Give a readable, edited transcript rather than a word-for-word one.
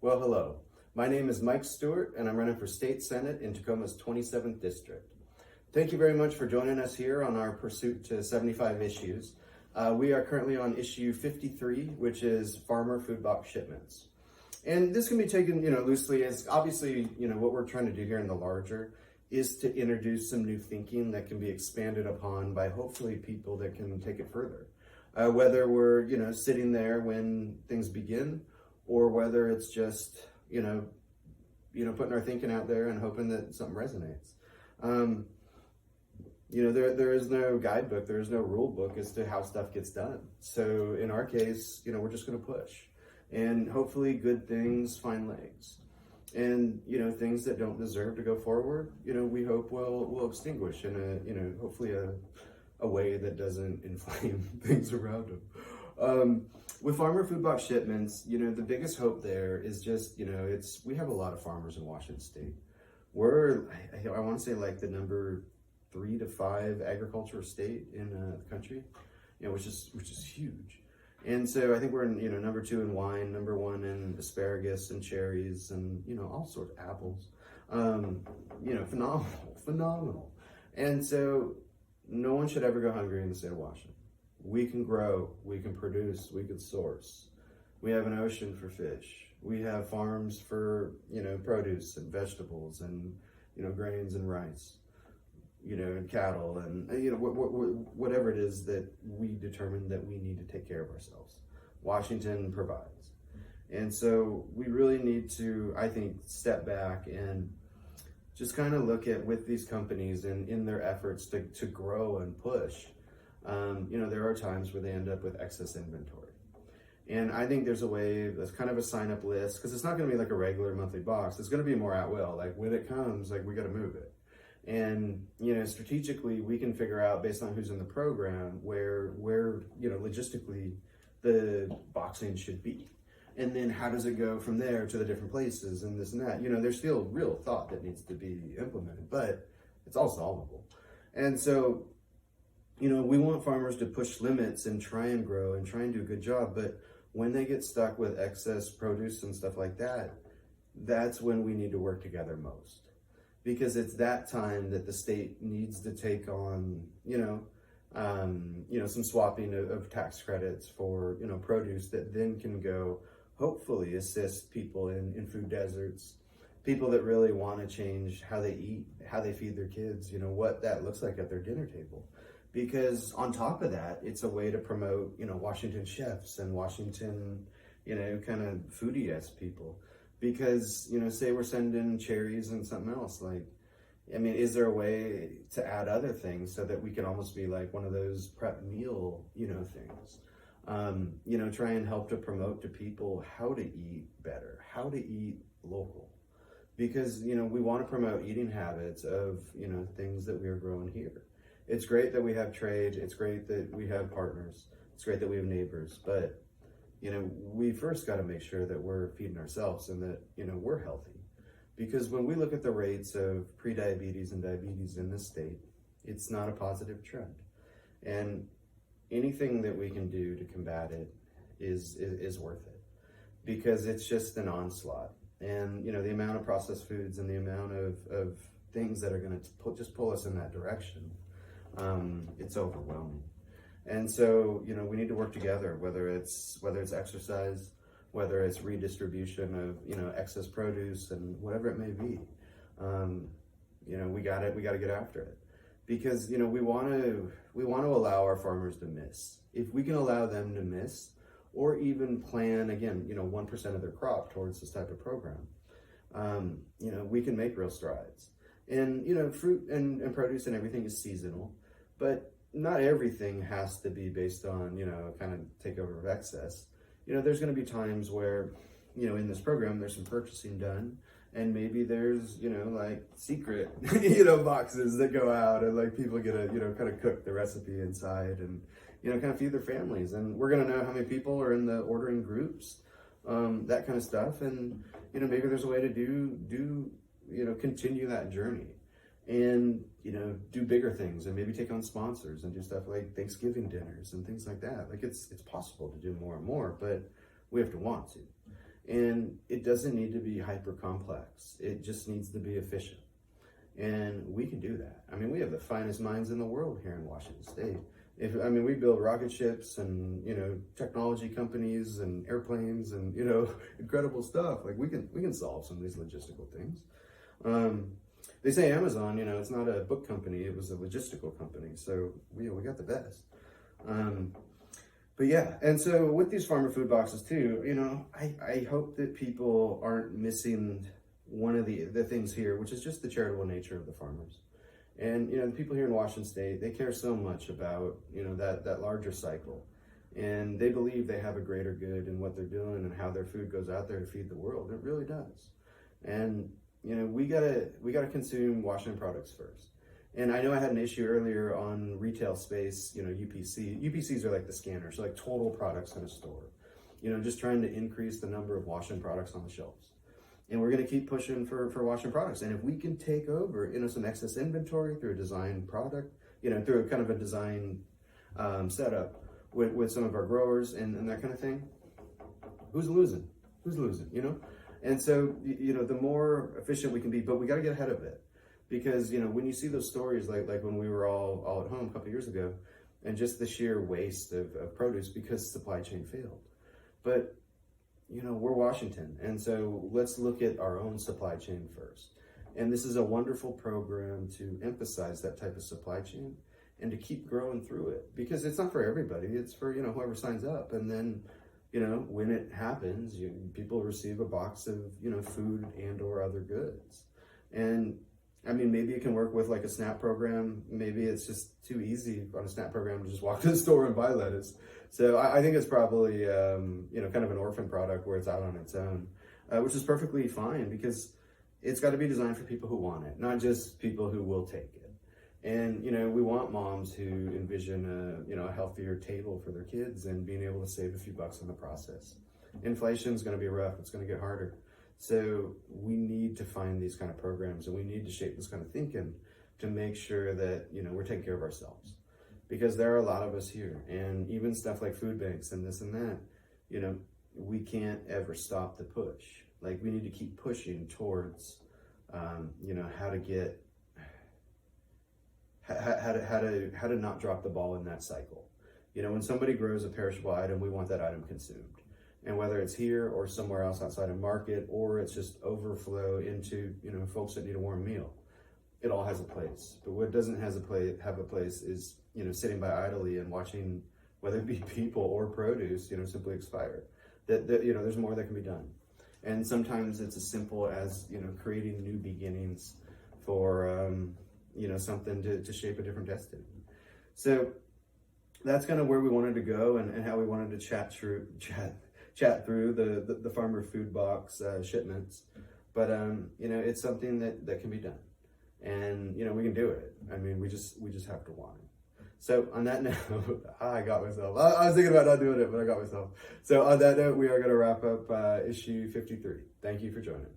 Well, hello. My name is Mike Stewart, and I'm running for State Senate in Tacoma's 27th District. Thank you very much for joining us here on our pursuit to 75 issues. We are currently on issue 53, which is farmer food box shipments. And this can be taken, loosely as obviously, what we're trying to do here in the larger is to introduce some new thinking that can be expanded upon by hopefully people that can take it further. Whether we're, sitting there when things begin, or whether it's just, putting our thinking out there and hoping that something resonates. There is no guidebook, there is no rule book as to how stuff gets done. So in our case, we're just going to push, and hopefully good things find legs. And, things that don't deserve to go forward, we hope will extinguish in hopefully a way that doesn't inflame things around them. With farmer food box shipments, the biggest hope there is just, we have a lot of farmers in Washington State. We're, I want to say like the number 3 to 5 agriculture state in the country, which is huge. And so I think we're in, number 2 in wine, number 1 in asparagus and cherries and, all sorts of apples. Phenomenal. And so no one should ever go hungry in the state of Washington. We can grow, we can produce, we can source. We have an ocean for fish. We have farms for, produce and vegetables and, grains and rice, and cattle and, whatever it is that we determine that we need to take care of ourselves. Washington provides. And so we really need to, I think, step back and just kind of look at with these companies and in their efforts to grow and push. There are times where they end up with excess inventory. And I think there's a way, that's kind of a sign-up list, because it's not going to be like a regular monthly box. It's going to be more at will. Like when it comes, like we got to move it. And, strategically, we can figure out based on who's in the program where logistically the boxing should be. And then how does it go from there to the different places and this and that? There's still real thought that needs to be implemented, but it's all solvable. And so, we want farmers to push limits and try and grow and try and do a good job. But when they get stuck with excess produce and stuff like that, that's when we need to work together most. Because it's that time that the state needs to take on, some swapping of tax credits for, produce that then can go, hopefully assist people in food deserts, people that really want to change how they eat, how they feed their kids, what that looks like at their dinner table. Because on top of that, it's a way to promote, Washington chefs and Washington, kind of foodie-esque people. Because, say we're sending cherries and something else, is there a way to add other things so that we can almost be like one of those prep meal, things? Try and help to promote to people how to eat better, how to eat local. Because, we want to promote eating habits of, things that we are growing here. It's great that we have trade. It's great that we have partners. It's great that we have neighbors. But, we first got to make sure that we're feeding ourselves and that, we're healthy. Because when we look at the rates of prediabetes and diabetes in this state, it's not a positive trend. And anything that we can do to combat it is worth it. Because it's just an onslaught. And, the amount of processed foods and the amount of things that are going to just pull us in that direction, it's overwhelming. And so, we need to work together, whether it's exercise, whether it's redistribution of, excess produce and whatever it may be. We got to get after it, because, we want to allow our farmers to miss. If we can allow them to miss, or even plan, again, 1% of their crop towards this type of program, we can make real strides. And, fruit and produce and everything is seasonal, but not everything has to be based on, kind of takeover of excess. There's going to be times where, in this program, there's some purchasing done, and maybe there's, secret, boxes that go out and people get to, kind of cook the recipe inside and, kind of feed their families. And we're going to know how many people are in the ordering groups, that kind of stuff. And, maybe there's a way to do continue that journey and, do bigger things and maybe take on sponsors and do stuff like Thanksgiving dinners and things like that. It's possible to do more and more, but we have to want to. And it doesn't need to be hyper complex. It just needs to be efficient. And we can do that. I mean, we have the finest minds in the world here in Washington State. We build rocket ships and, technology companies and airplanes and, incredible stuff. Like we can solve some of these logistical things. They say Amazon, it's not a book company, it was a logistical company. So we got the best. But yeah, and so with these farmer food boxes too, I hope that people aren't missing one of the things here, which is just the charitable nature of the farmers. And, the people here in Washington State, they care so much about, that larger cycle. And they believe they have a greater good in what they're doing and how their food goes out there to feed the world. It really does. And, we gotta consume Washington products first. And I know I had an issue earlier on retail space, UPC. UPCs are like the scanners, so like total products in a store. Just trying to increase the number of Washington products on the shelves. And we're going to keep pushing for Washington products. And if we can take over, some excess inventory through a design product, through a kind of a design setup with some of our growers and that kind of thing, who's losing? Who's losing, And so, the more efficient we can be, but we got to get ahead of it. Because, when you see those stories, like when we were all at home a couple of years ago, and just the sheer waste of produce because supply chain failed. But, we're Washington, and so let's look at our own supply chain first. And this is a wonderful program to emphasize that type of supply chain and to keep growing through it. Because it's not for everybody, it's for, whoever signs up. And then, when it happens, people receive a box of, food and or other goods. And maybe it can work with like a SNAP program. Maybe it's just too easy on a SNAP program to just walk to the store and buy lettuce. So I think it's probably, kind of an orphan product where it's out on its own, which is perfectly fine because it's got to be designed for people who want it, not just people who will take it. And, we want moms who envision a healthier table for their kids and being able to save a few bucks in the process. Inflation's going to be rough. It's going to get harder. So we need to find these kind of programs and we need to shape this kind of thinking to make sure that, we're taking care of ourselves. Because there are a lot of us here, and even stuff like food banks and this and that, we can't ever stop the push. Like we need to keep pushing towards, how to not drop the ball in that cycle. When somebody grows a perishable item, we want that item consumed. And whether it's here or somewhere else outside of market, or it's just overflow into, folks that need a warm meal, it all has a place. But what doesn't have a place is, sitting by idly and watching, whether it be people or produce, simply expire. There's more that can be done. And sometimes it's as simple as, creating new beginnings for, something to shape a different destiny. So that's kind of where we wanted to go and how we wanted to chat through the farmer food box shipments. But, it's something that can be done. And, we can do it. We just have to want it. So on that note, I got myself. I was thinking about not doing it, but I got myself. So on that note, we are going to wrap up issue 53. Thank you for joining.